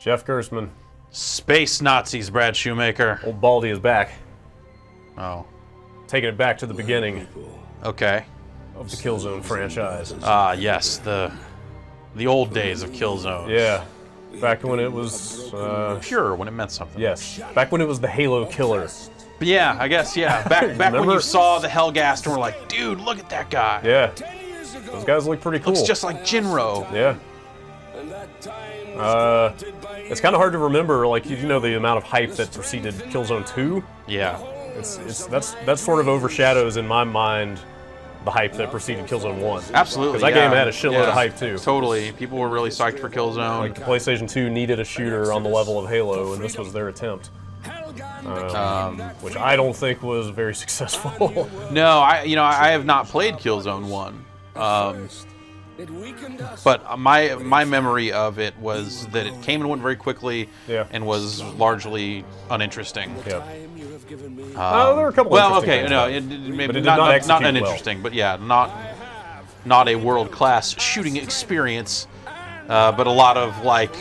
Jeff Gerstmann. Space Nazis, Brad Shoemaker. Old Baldy is back. Oh. Taking it back to the beginning Okay. of the Killzone franchise. Ah, yes, the old days of Killzone. Yeah. Back when it was... Pure, when it meant something. yes. Back when it was the Halo killer. But yeah, I guess, yeah. Back when Remember? you saw the Hellgast and were like, dude, look at that guy. Yeah. Those guys look pretty cool. Looks just like Jinro. Yeah. It's kind of hard to remember, like, you know, the amount of hype that preceded Killzone 2. Yeah. That sort of overshadows in my mind the hype that preceded Killzone 1. Absolutely. Because that game had a shitload of hype too. Totally. People were really psyched for Killzone. Like the PlayStation 2 needed a shooter on the level of Halo, and this was their attempt. Which I don't think was very successful. No, I have not played Killzone 1. But my memory of it was that it came and went very quickly and was largely uninteresting. Yeah. There were a couple. Well, interesting okay, things, no, maybe but it did not execute uninteresting, but yeah, not a world-class shooting experience, but a lot of like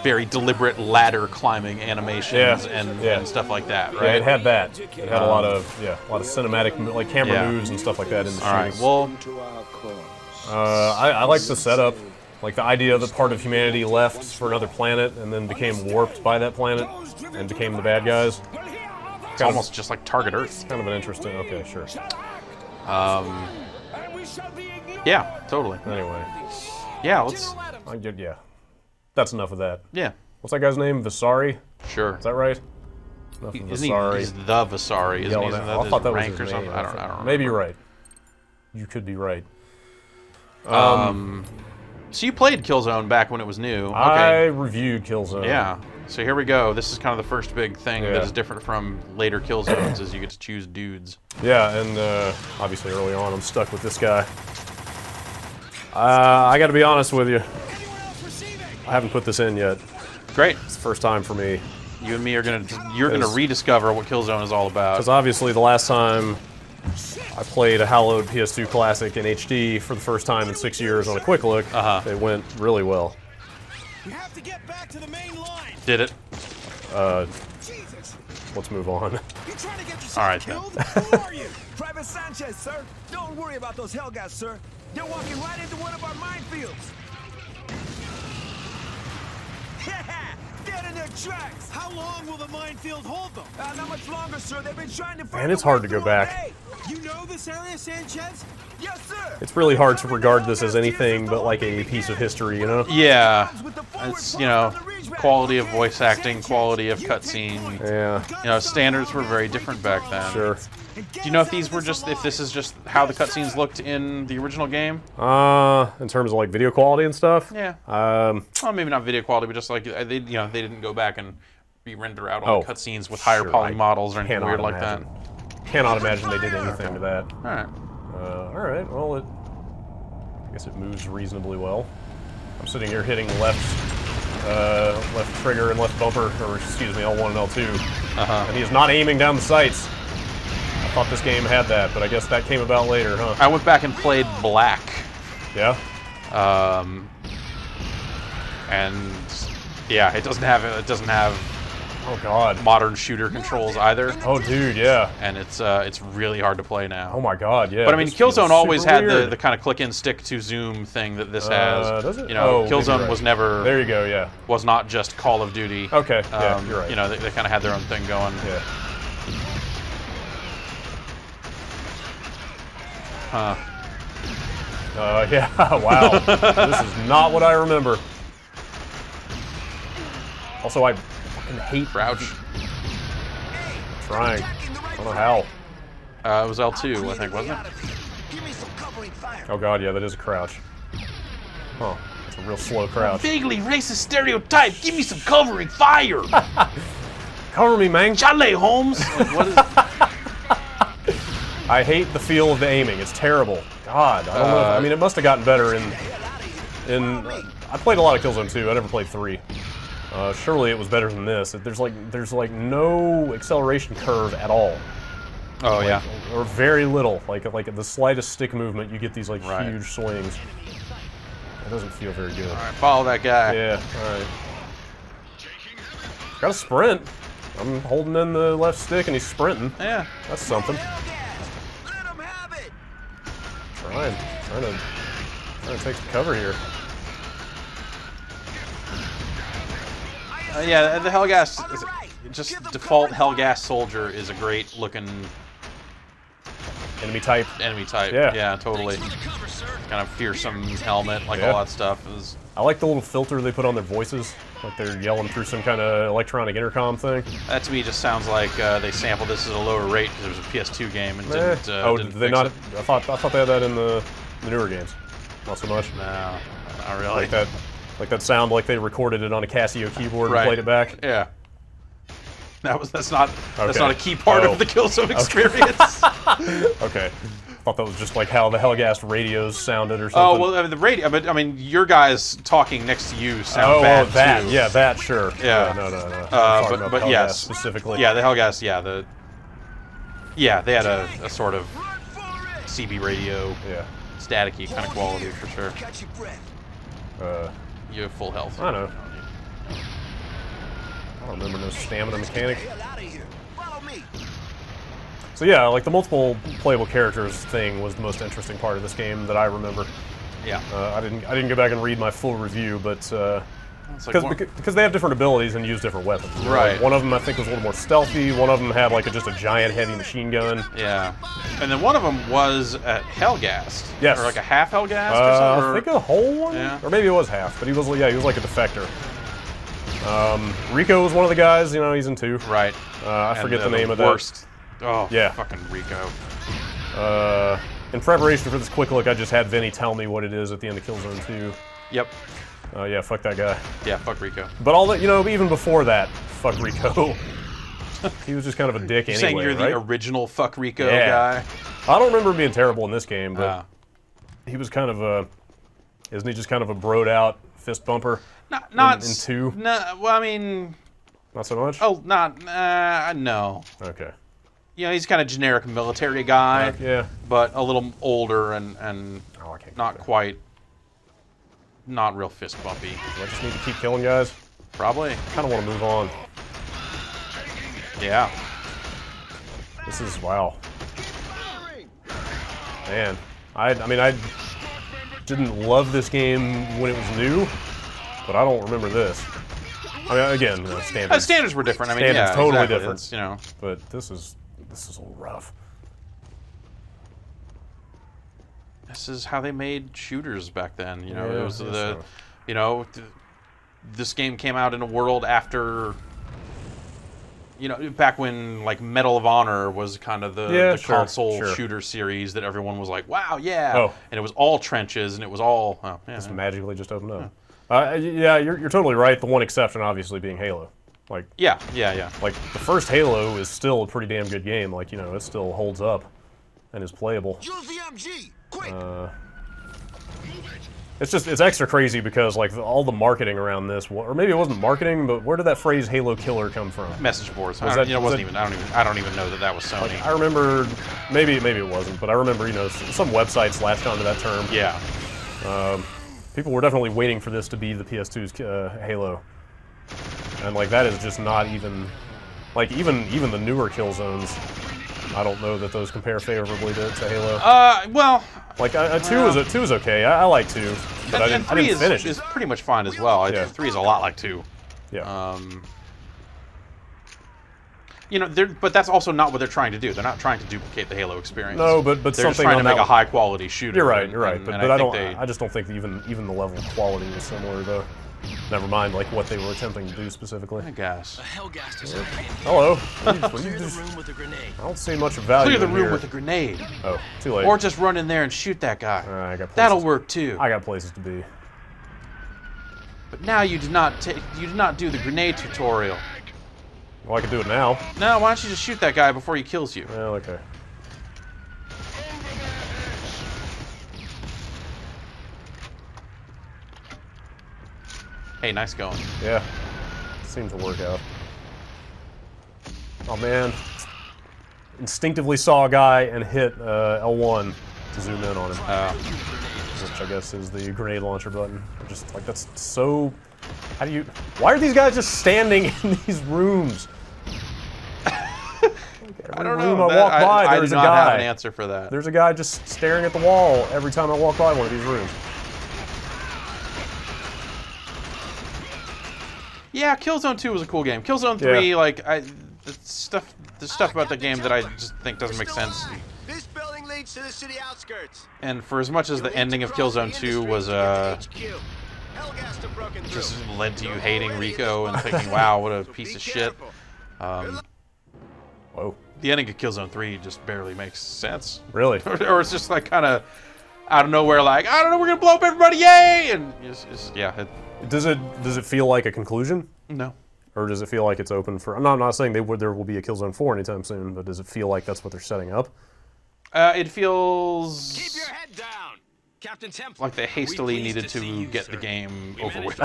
very deliberate ladder climbing animations and stuff like that, right? Yeah, it had that. It had a lot of cinematic like camera moves and stuff like that in the shooting. All right, well, I like the setup, like the idea that part of humanity left for another planet and then became warped by that planet and became the bad guys. It's almost just like Target Earth. Kind of an interesting. Okay, sure. Yeah, totally. Anyway. Yeah, let's. Yeah. That's enough of that. Yeah. What's that guy's name? Visari? Sure. Is that right? Enough of Visari. He's the Visari, isn't he? Isn't that I thought that was rank his or name. something? I don't know. Maybe you're right. You could be right. So you played Killzone back when it was new. Okay. I reviewed Killzone. Yeah. So here we go. This is kind of the first big thing that is different from later Killzones is you get to choose dudes. Yeah, and obviously early on I'm stuck with this guy. I got to be honest with you. I haven't put this in yet. Great. It's the first time for me. You and me are gonna rediscover what Killzone is all about. Because obviously the last time I played a hallowed PS2 classic in HD for the first time in 6 years on a quick look, it went really well. You have to get back to the main line. Did it? Let's move on. You trying to get yourself All right, killed? Who are you? Private Sanchez, sir. Don't worry about those Hellgats, sir. They're walking right into one of our minefields. Dead in their tracks. How long will the minefield hold them? Not much longer, sir. They've been trying to find Man, it's hard to go back. You know this area, Sanchez? Yes, sir. It's really hard to regard this as anything but like a piece of history, you know? Yeah. It's, quality of voice acting, quality of cutscene. Yeah. Standards were very different back then. Sure. Do you know if this is just how the cutscenes looked in the original game? In terms of like video quality and stuff? Yeah. Well, maybe not video quality, but just like they didn't go back and re-render out all the cutscenes with higher poly models or anything weird like that. Cannot imagine they did anything to that. All right. All right. Well, I guess it moves reasonably well. I'm sitting here hitting left trigger and left bumper, or excuse me, L1 and L2, and he is not aiming down the sights. I thought this game had that, but I guess that came about later, huh? I went back and played Black. Yeah. And yeah, it doesn't have oh god, modern shooter controls either. Oh dude, yeah. And it's really hard to play now. Oh my god, yeah. But I mean, Killzone always had the kind of click and stick to zoom thing that this has. Does it? Killzone was never. There you go, yeah. Was not just Call of Duty. Okay, yeah, you're right. They kind of had their own thing going. Yeah. Yeah, wow. This is not what I remember. Also, I fucking hate crouch. Trying. I don't know how. It was L2, I think, wasn't it? Oh god, yeah, that is a crouch. Huh. It's a real slow crouch. Vaguely racist stereotype. Give me some covering fire. Cover me, man. Chalet, Holmes. Like, what is I hate the feel of the aiming. It's terrible. God, I don't know. I mean, it must have gotten better in. I played a lot of Killzone 2. I never played 3. Surely it was better than this. There's like no acceleration curve at all. Oh yeah. Or very little. Like the slightest stick movement, you get these like huge swings. It doesn't feel very good. All right, follow that guy. Yeah. All right. Got a sprint. I'm holding in the left stick and he's sprinting. Yeah. That's something. Let him have it. Trying to take some cover here. Yeah, the Hellgas, just default Hellgas soldier is a great looking Enemy type. Yeah, totally. Kind of fearsome helmet, like all that stuff is. I like the little filter they put on their voices, like they're yelling through some kind of electronic intercom thing. That to me just sounds like they sampled this at a lower rate because it was a PS2 game and didn't. Did they not? I thought they had that in the newer games. Not so much. No, not really. Like that sound, like they recorded it on a Casio keyboard and played it back. Yeah. That's not a key part of the Killzone experience. Okay. Thought that was just like how the Hellgas radios sounded or something. Oh well, I mean, the radio. But I mean, your guys talking next to you sound bad that. too. Yeah, that sure. Yeah. No. But yes, specifically. Yeah, the Hellgas. Yeah, they had a sort of CB radio. Yeah. Staticky kind of quality for sure. Catch your breath. You have full health. I know. I don't remember no stamina mechanic. Out of here. Follow me. So yeah, like the multiple playable characters thing was the most interesting part of this game that I remember. Yeah. I didn't go back and read my full review, but like because they have different abilities and use different weapons. Right. Like one of them I think was a little more stealthy. One of them had like just a giant heavy machine gun. Yeah. And then one of them was at Hellgas. Yes. Or like a half Hellgas or something. I think a whole one. Yeah. Or maybe it was half, but he was like a defector. Rico was one of the guys. You know, he's in 2. Right. I forget the name of worst. that. Oh, yeah. Fucking Rico. In preparation for this quick look, I just had Vinny tell me what it is at the end of Killzone 2. Yep. Yeah, fuck that guy. Yeah, fuck Rico. But all that, even before that, fuck Rico. He was just kind of a dick anyway, Saying you're right? the original fuck Rico guy? I don't remember him being terrible in this game, but he was kind of isn't he just kind of a broed out fist bumper? Not in 2? No, well, I mean... Not so much? Oh, no. Okay. You know, he's kind of generic military guy. Yeah. But a little older and not real fist bumpy. Do I just need to keep killing guys? Probably. Kind of want to move on. Yeah. This is, wow. Man. I mean, I didn't love this game when it was new, but I don't remember this. I mean, again, standards. Standards were different. I mean, standards yeah, totally exactly. different. It's, you know. But this is a little rough. This is how they made shooters back then. You know, Yeah, it was so. you know, this game came out in a world after, you know, back when like Medal of Honor was kind of the console shooter series that everyone was like, wow, yeah. Oh. And it was all trenches, and it was all Just magically just opened up. Yeah, you're totally right. The one exception, obviously, being Halo. Like yeah. Like the first Halo is still a pretty damn good game. Like it still holds up and is playable. Use the MG. Quick. It's extra crazy because like all the marketing around this, or maybe it wasn't marketing, but where did that phrase "Halo Killer" come from? Message boards. Was I don't even know that was Sony. Like, I remember, maybe it wasn't, but I remember some websites latched onto that term. Yeah. People were definitely waiting for this to be the PS2's Halo, and like that is just not even, like even the newer Killzones. I don't know that those compare favorably to Halo. Well, like two is okay. I like 2, but I didn't finish it. Is pretty much fine as well. Yeah. 3 is a lot like 2. Yeah. You know, but that's also not what they're trying to do. They're not trying to duplicate the Halo experience. No, but they're something just trying to make that a high quality shooter. You're right. But I I just don't think even the level of quality was similar though. Never mind like what they were attempting to do specifically. I guess. A Hellgas is Hello. Clear the room with a grenade. I don't see much value. Clear the in room here. with a grenade. Oh, too late. Or just run in there and shoot that guy. I got places. That'll work too. I got places to be. But now you did not do the grenade tutorial. Well, I can do it now. No, why don't you just shoot that guy before he kills you? Well, okay. Hey, nice going. Yeah. Seems to work out. Oh man. Instinctively saw a guy and hit L1 to zoom in on him. Which I guess is the grenade launcher button. Just like that's so How do you... Why are these guys just standing in these rooms? I don't room know. I walk by, I do there's a not guy. have an answer for that. There's a guy just staring at the wall every time I walk by one of these rooms. Yeah, Killzone 2 was a cool game. Killzone 3, like, there's stuff about the game that I just think doesn't make sense. This building leads to the city outskirts. And for as much as the ending of Killzone 2 was just led to you hating Rico and thinking, wow, what a piece of shit. Whoa. The ending of Killzone 3 just barely makes sense. Really? Or it's just like kind of out of nowhere, like, I don't know, we're gonna blow up everybody, yay! And yeah. Does it feel like a conclusion? No. Or does it feel like it's open for... No, I'm not saying there will be a Killzone 4 anytime soon, but does it feel like that's what they're setting up? It feels... Keep your head down. Captain Templar, like they hastily needed to get the game over with.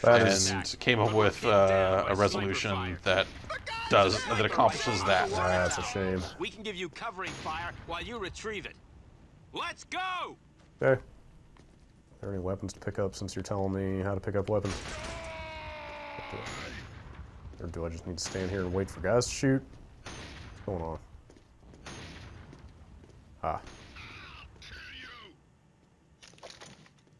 and came up with a resolution that accomplishes that. That's a shame. We can give you covering fire while you retrieve it. Let's go! Okay. Are there any weapons to pick up since you're telling me how to pick up weapons? Or do I just need to stand here and wait for guys to shoot? What's going on? Ah.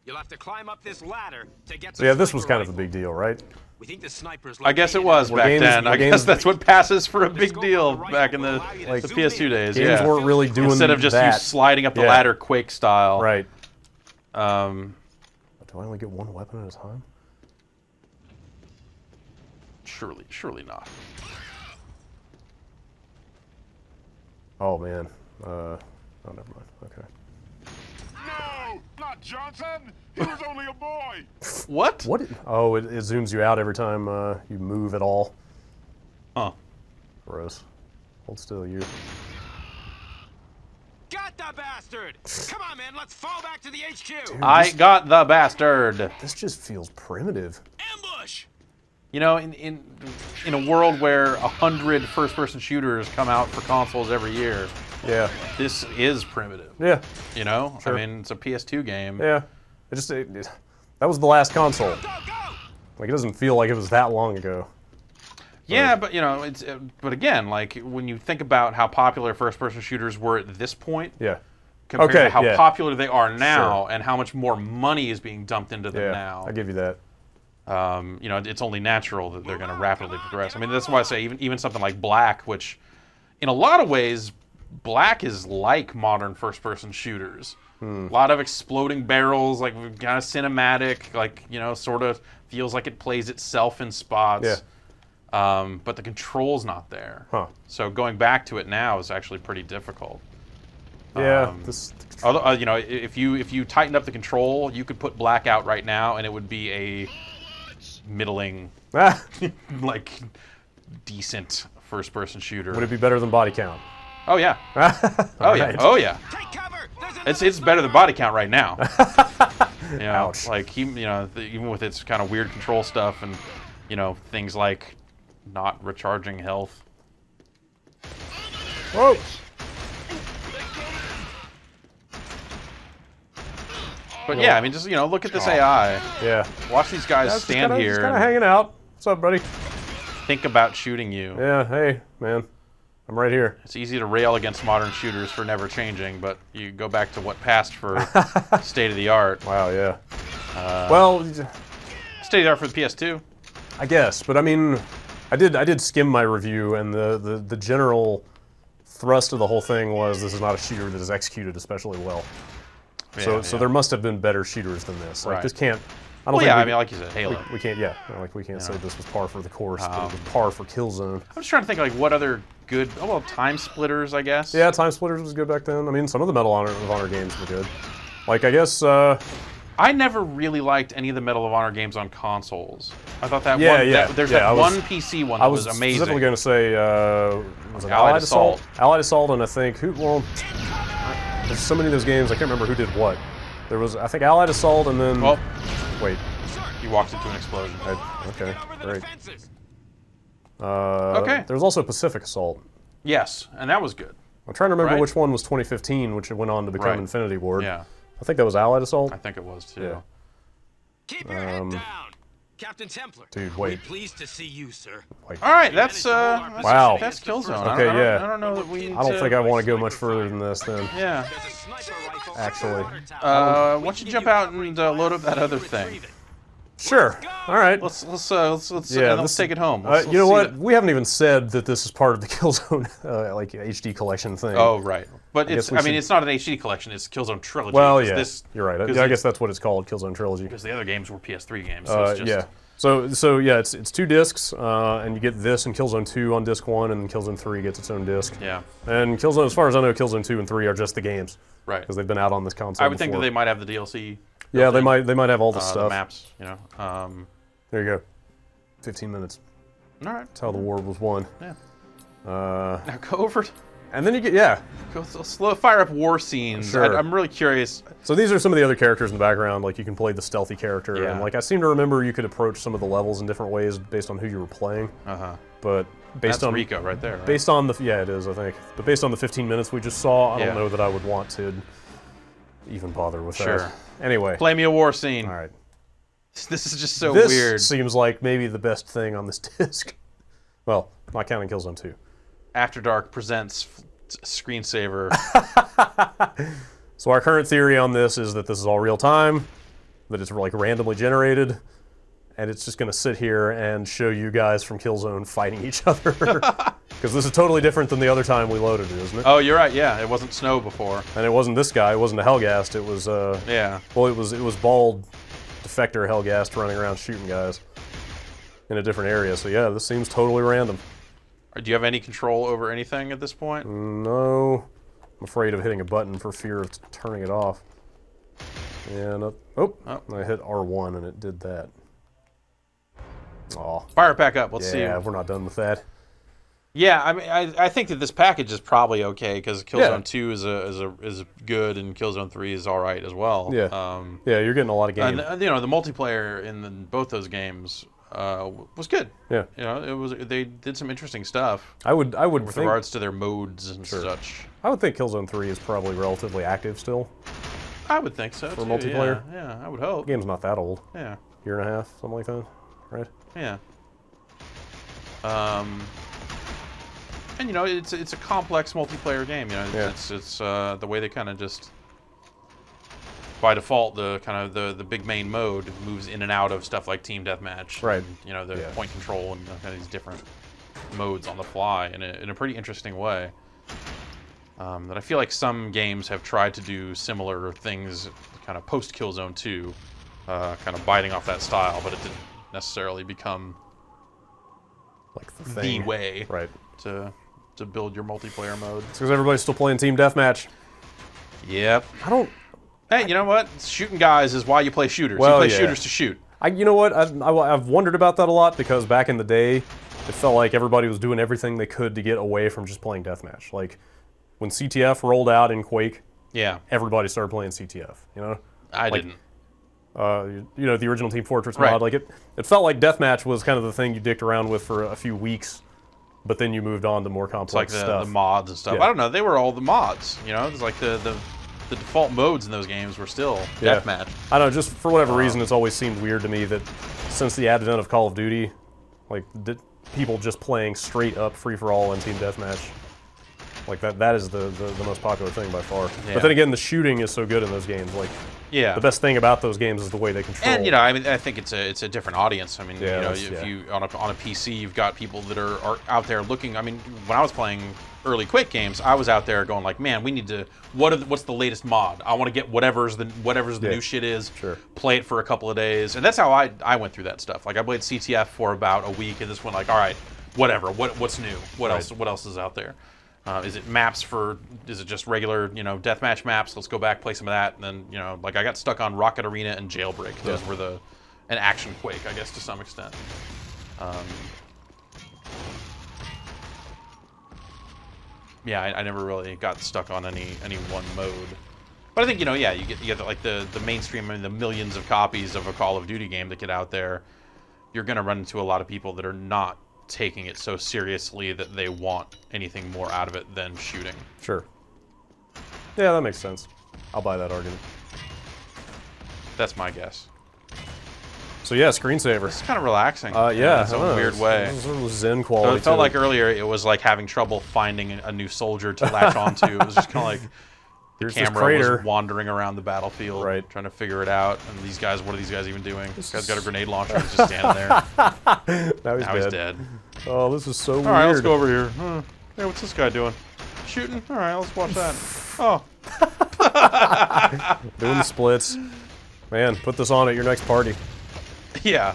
You'll have to climb up this ladder to get. So yeah, this was kind of a big deal, right? We think the snipers. I guess it was back then. I guess that's what passes for a big deal back in the PS2 days. Games weren't really doing instead of just you sliding up the ladder Quake style. Right. Do I only get one weapon at a time? Surely not. Oh man. Oh, never mind. Okay. No, not Johnson. He was only a boy. What? What? Oh, it zooms you out every time you move at all. Huh. Gross. Hold still, you. Got the bastard! Come on, man. Let's fall back to the HQ. Dude, I got the bastard. This just feels primitive. Ambush! You know, in a world where 100 first-person shooters come out for consoles every year, Yeah. this is primitive. Yeah. You know, Sure. I mean, it's a PS2 game. Yeah. That was the last console. Go, go! Like, it doesn't feel like it was that long ago. Yeah, but you know, but again, like when you think about how popular first-person shooters were at this point, Yeah. compared Okay, to how yeah. popular they are now, Sure. and how much more money is being dumped into them Yeah. now, I give you that. you know, it's only natural that they're going to rapidly progress. I mean, that's why I say even something like Black, which, in a lot of ways, Black is like modern first-person shooters. A lot of exploding barrels, like kind of cinematic, like, you know, sort of feels like it plays itself in spots. Yeah. But the control's not there. Huh. So going back to it now is actually pretty difficult. Yeah. Although, you know, if you tightened up the control, you could put Black out right now, and it would be a middling, like, decent first-person shooter. Would it be better than Body Count? Oh yeah. Oh yeah. Oh yeah. Take cover! It's better than Body Count right now. You know, Ouch. like even with its kind of weird control stuff and you know things like not recharging health. Whoa! But yeah, I mean, just you know, look at this AI. Yeah. Watch these guys stand here. Just kind of hanging out. What's up, buddy? Think about shooting you. Yeah. Hey, man. I'm right here. It's easy to rail against modern shooters for never changing, but you go back to what passed for state of the art. Wow. Yeah. Well, State of the art for the PS2. I guess, but I mean, I did skim my review, and the general thrust of the whole thing was this is not a shooter that is executed especially well. So there must have been better shooters than this. Like this can't. I don't think I mean, like you said, Halo. we can't. Yeah, like we can't say this was par for the course, but it was par for Killzone. I'm just trying to think like what other good. Oh well, Time Splitters, I guess. Yeah, Time Splitters was good back then. I mean, some of the Medal of Honor games were good. Like I guess. I never really liked any of the Medal of Honor games on consoles. I thought that there's one PC one that was amazing. I was specifically going to say was it Allied Assault? Allied Assault, and I think there's so many of those games I can't remember who did what. There was I think Allied Assault, and then wait. You walked into an explosion. Okay, great. Okay. There was also Pacific Assault. Yes, and that was good. I'm trying to remember Right. which one was 2015, which went on to become Infinity Ward. Yeah. I think that was Allied Assault. I think it was too. Yeah. Keep your head down. Captain Templar. Dude, We're wait. pleased to see you, sir. Wait. All right, that's Wow. That's Killzone. Okay, yeah. I don't know that we. I don't think I want to go much further than this then. Yeah. There's a sniper rifle. Actually. Why don't you jump out and load up that other thing? Sure. All right. Let's Yeah, let's take it home. You know what? We haven't even said that this is part of the Killzone like HD collection thing. Oh right, but guess it's we I mean should- it's not an HD collection. It's Killzone Trilogy. Well, 'cause yeah. This, You're right. because I guess that's what it's called, Killzone Trilogy. because the other games were PS3 games. So it's just, Yeah. So yeah, it's 2 discs, and you get this and Killzone 2 on disc 1, and Killzone 3 gets its own disc. Yeah. And Killzone, as far as I know, Killzone 2 and 3 are just the games. Right. Because they've been out on this console. I would think that before. they might have the DLC. Yeah, they might have all the The stuff. maps. You know. There you go. 15 minutes. All right. That's how the war was won. Yeah. Uh, Now go over. and then you get Go slow fire up war scenes. Sure. I'm really curious. So these are some of the other characters in the background. Like you can play the stealthy character, Yeah. and like I seem to remember you could approach some of the levels in different ways based on who you were playing. But based That's on Rico right there. Right? based on the it is I think. But based on the 15 minutes we just saw, I Yeah. don't know that I would want to even bother with Sure. that. Anyway, Play me a war scene. all right. This is just so This weird. seems like maybe the best thing on this disc. Well, not counting Killzone 2. After Dark presents screensaver. So our current theory on this is that this is all real time, that it's like randomly generated, and it's just going to sit here and show you guys from Killzone fighting each other. Because this is totally different than the other time we loaded it, isn't it? Oh, you're right. Yeah, it wasn't snow before. And it wasn't this guy. It wasn't a Hellgast. It was Yeah. well, it was bald defector Hellgast running around shooting guys in a different area. So yeah, this seems totally random. Do you have any control over anything at this point? No, I'm afraid of hitting a button for fear of turning it off. Yeah, no. Oh, I hit R1 and it did that. Aw. Fire it back up. Let's see. Yeah, we're not done with that. Yeah, I mean, I think that this package is probably okay because Killzone Yeah. 2 is good and Killzone 3 is all right as well. Yeah. Yeah, you're getting a lot of games. And you know, the multiplayer in both those games was good. Yeah. You know, they did some interesting stuff I would with think regards to their modes and such. I would think Killzone 3 is probably relatively active still. I would think so. For too, multiplayer? Yeah, I would hope. The game's not that old. Yeah. Year and a half, something like that, right? Yeah. And you know, it's a complex multiplayer game. You know, Yeah. it's the way they kind of just by default the big main mode moves in and out of stuff like team deathmatch. Right. And, you know, the Yeah. point control and kind of these different modes on the fly in a pretty interesting way. That I feel like some games have tried to do similar things, kind of post Killzone 2, kind of biting off that style, but it didn't necessarily become Like the the thing. way Right. to build your multiplayer mode. It's because everybody's still playing team deathmatch. Yep. I don't. Hey, you know what? Shooting guys is why you play shooters. Well, you play yeah. shooters to shoot. You know what? I've wondered about that a lot because back in the day, it felt like everybody was doing everything they could to get away from just playing deathmatch. Like when CTF rolled out in Quake, Yeah. everybody started playing CTF. You know, I Like, didn't. you know the original Team Fortress Right. mod. Like it felt like deathmatch was kind of the thing you dicked around with for a few weeks, but then you moved on to more It's like complex the stuff. mods and stuff. Yeah. I don't know. They were all the mods. You know, it's like the default modes in those games were still Yeah. deathmatch. I don't know, just for whatever reason, it's always seemed weird to me that since the advent of Call of Duty, like people just playing straight up free for all and team deathmatch, like that is the most popular thing by far. Yeah. But then again, the shooting is so good in those games. Like Yeah. the best thing about those games is the way they control. And you know, I mean, I think it's a different audience. I mean, Yeah, you know, that's- if yeah. you on a PC, you've got people that are out there looking. I mean, when I was playing early Quake games, I was out there going like, man, we need to. What's the latest mod? I want to get whatever's the Yeah. new shit is. Sure. Play it for a couple of days, and that's how I went through that stuff. Like I played CTF for about a week, and this went like, all right, whatever. What's new? What Right. else? What else is out there? Is it maps for? Is it just regular, you know, deathmatch maps? Let's go back, play some of that, and then you know, like I got stuck on Rocket Arena and Jailbreak. Those were an action Quake, I guess, to some extent. Yeah, I never really got stuck on any one mode. But I think, you know, yeah, you get like the mainstream, I mean, the millions of copies of a Call of Duty game that get out there. You're gonna run into a lot of people that are not taking it so seriously that they want anything more out of it than shooting. Sure. Yeah, that makes sense. I'll buy that argument. That's my guess. So yeah, screensaver. It's kind of relaxing. Yeah, in its own weird way. Sort of zen quality. So it felt to like earlier it was like having trouble finding a new soldier to latch onto. It was just kind of like the camera was wandering around the battlefield, trying to figure it out. And these guys, what are these guys even doing? This guy's got a grenade launcher. He's just standing there. Now he's dead. Oh, this is so weird. All right, let's go over here. Hey, what's this guy doing? Shooting? All right, let's watch that. Oh. Doing the splits. Man, put this on at your next party. Yeah.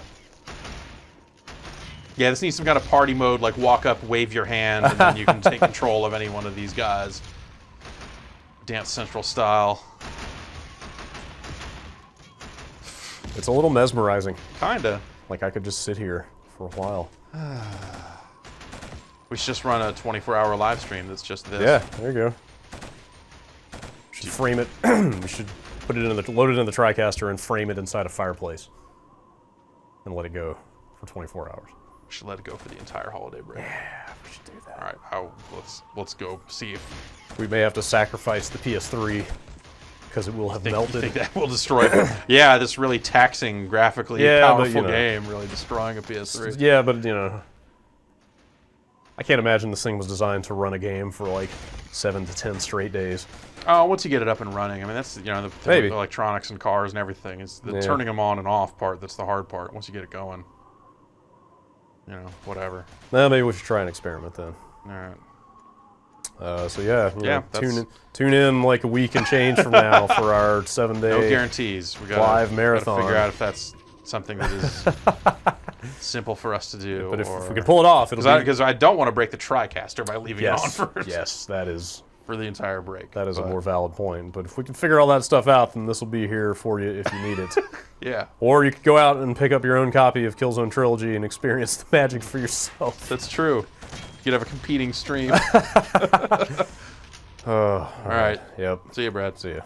Yeah, this needs some kind of party mode, like walk up, wave your hand, and then you can take control of any one of these guys. Dance Central style. It's a little mesmerizing. Kinda. Like I could just sit here for a while. We should just run a 24-hour live stream that's just this. Yeah, there you go. We should frame it. We should put it in the load it in the TriCaster and frame it inside a fireplace, and let it go for 24 hours. We should let it go for the entire holiday break. Yeah, we should do that. All right, let's go see if we may have to sacrifice the PS3 because it will have melted. You think that will destroy it? Yeah, this really taxing, graphically powerful game really destroying a PS3. Yeah, but you know, I can't imagine this thing was designed to run a game for like 7 to 10 straight days. Oh, once you get it up and running, I mean that's the electronics and cars and everything. It's the turning them on and off part that's the hard part. Once you get it going, you know, whatever. Well, maybe we should try an experiment then. All right. So yeah, tune in like a week and change from now for our 7-day no guarantees. We gotta, live marathon. Gotta figure out if that's something that is simple for us to do. But if we can pull it off, it'll because I don't want to break the TriCaster by leaving it on first. Yes, that is for the entire break. That is a more valid point. But if we can figure all that stuff out, then this will be here for you if you need it. Yeah. Or you could go out and pick up your own copy of Killzone Trilogy and experience the magic for yourself. That's true. You could have a competing stream. All right. Yep. See you, Brad. See you.